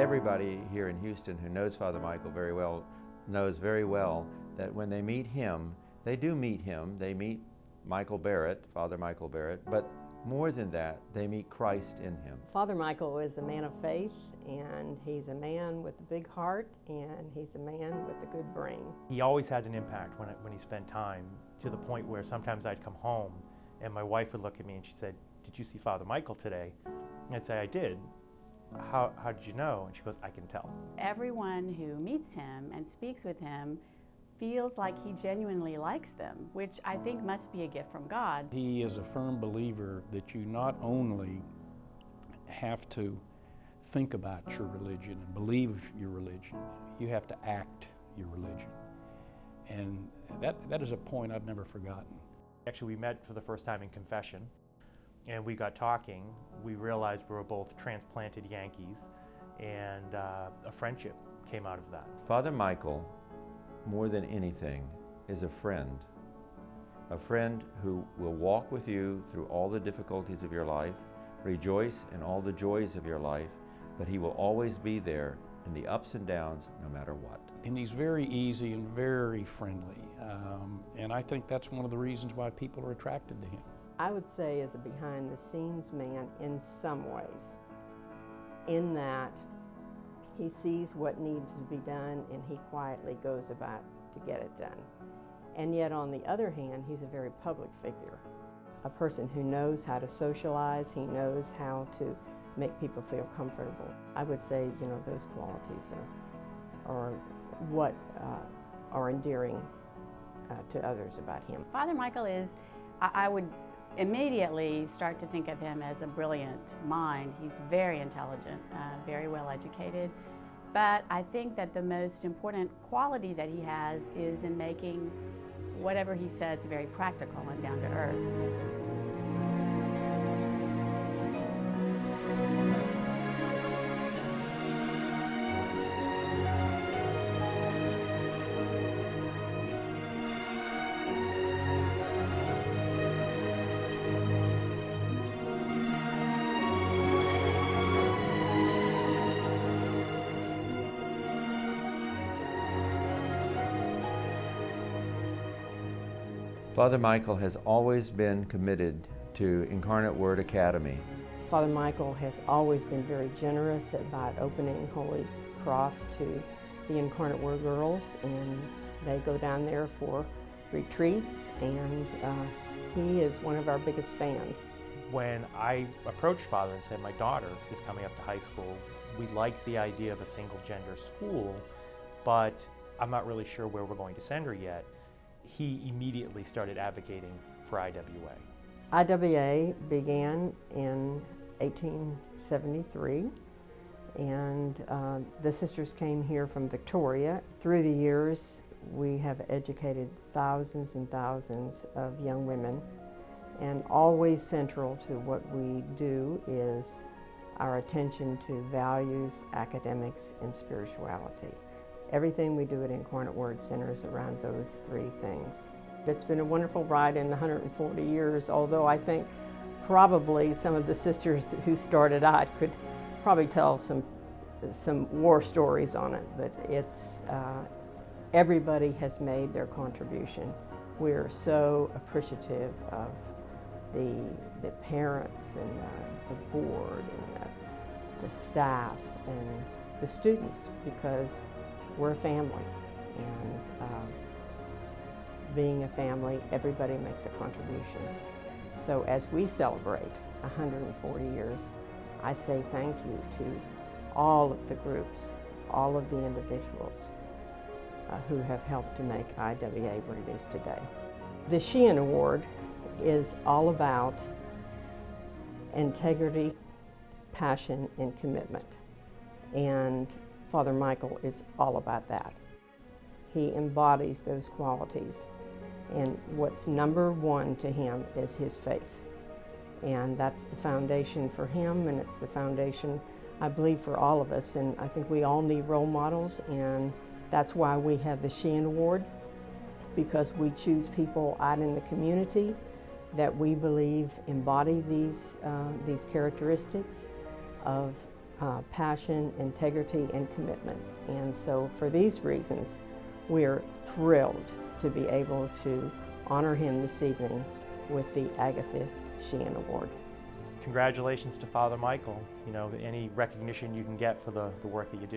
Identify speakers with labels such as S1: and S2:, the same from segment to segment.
S1: Everybody here in Houston who knows Father Michael very well knows very well that when they meet him, they do meet him. They meet Michael Barrett, Father Michael Barrett, but more than that, they meet Christ in him.
S2: Father Michael is a man of faith, and he's a man with a big heart, and he's a man with a good brain.
S3: He always had an impact when he spent time, to the point where sometimes I'd come home and my wife would look at me and she said, "Did you see Father Michael today?" And I'd say, "I did." How did you know? And she goes, "I can tell."
S4: Everyone who meets him and speaks with him feels like he genuinely likes them, which I think must be a gift from God.
S5: He is a firm believer that you not only have to think about your religion and believe your religion, you have to act your religion. And that is a point I've never forgotten.
S3: Actually, we met for the first time in confession, and we got talking. We realized we were both transplanted Yankees, and a friendship came out of that.
S1: Father Michael, more than anything, is a friend who will walk with you through all the difficulties of your life, rejoice in all the joys of your life, but he will always be there in the ups and downs, no matter what.
S5: And he's very easy and very friendly, and I think that's one of the reasons why people are attracted to him.
S2: I would say is a behind-the-scenes man in some ways, in that he sees what needs to be done and he quietly goes about to get it done. And yet on the other hand, he's a very public figure, a person who knows how to socialize, he knows how to make people feel comfortable. I would say, those qualities are what are endearing to others about him.
S4: Father Michael is, I would immediately start to think of him as a brilliant mind. He's very intelligent, very well educated, but I think that the most important quality that he has is in making whatever he says very practical and down to earth.
S1: Father Michael has always been committed to Incarnate Word Academy.
S2: Father Michael has always been very generous about opening Holy Cross to the Incarnate Word girls, and they go down there for retreats, and he is one of our biggest fans.
S3: When I approached Father and said, "My daughter is coming up to high school, we like the idea of a single gender school, but I'm not really sure where we're going to send her yet," he immediately started advocating for IWA.
S2: IWA began in 1873, and the sisters came here from Victoria. Through the years, we have educated thousands and thousands of young women, and always central to what we do is our attention to values, academics, and spirituality. Everything we do at Incarnate Word centers around those three things. It's been a wonderful ride in the 140 years, although I think probably some of the sisters who started out could probably tell some war stories on it, but it's everybody has made their contribution. We're so appreciative of the parents and the board and the staff and the students, because we're a family, and being a family, everybody makes a contribution. So as we celebrate 140 years, I say thank you to all of the groups, all of the individuals who have helped to make IWA what it is today. The Sheehan Award is all about integrity, passion, and commitment. And Father Michael is all about that. He embodies those qualities. And what's number one to him is his faith. And that's the foundation for him, and it's the foundation, I believe, for all of us. And I think we all need role models, and that's why we have the Sheehan Award, because we choose people out in the community that we believe embody these characteristics of passion, integrity, and commitment. And so for these reasons, we're thrilled to be able to honor him this evening with the Agatha Sheehan Award.
S3: Congratulations to Father Michael. You know, any recognition you can get for the work that you do,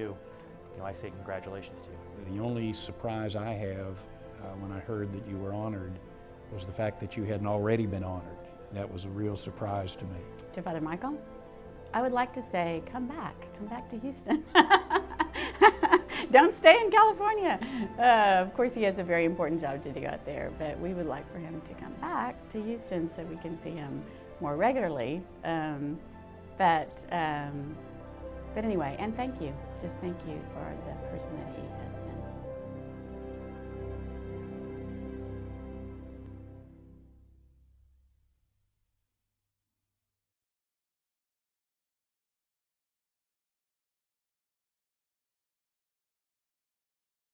S3: you know, I say congratulations to you.
S5: The only surprise I have when I heard that you were honored was the fact that you hadn't already been honored. That was a real surprise to me.
S4: To Father Michael, I would like to say, come back to Houston. Don't stay in California. Of course, he has a very important job to do out there, but we would like for him to come back to Houston so we can see him more regularly. But anyway, and thank you. Just thank you for the person that he has been.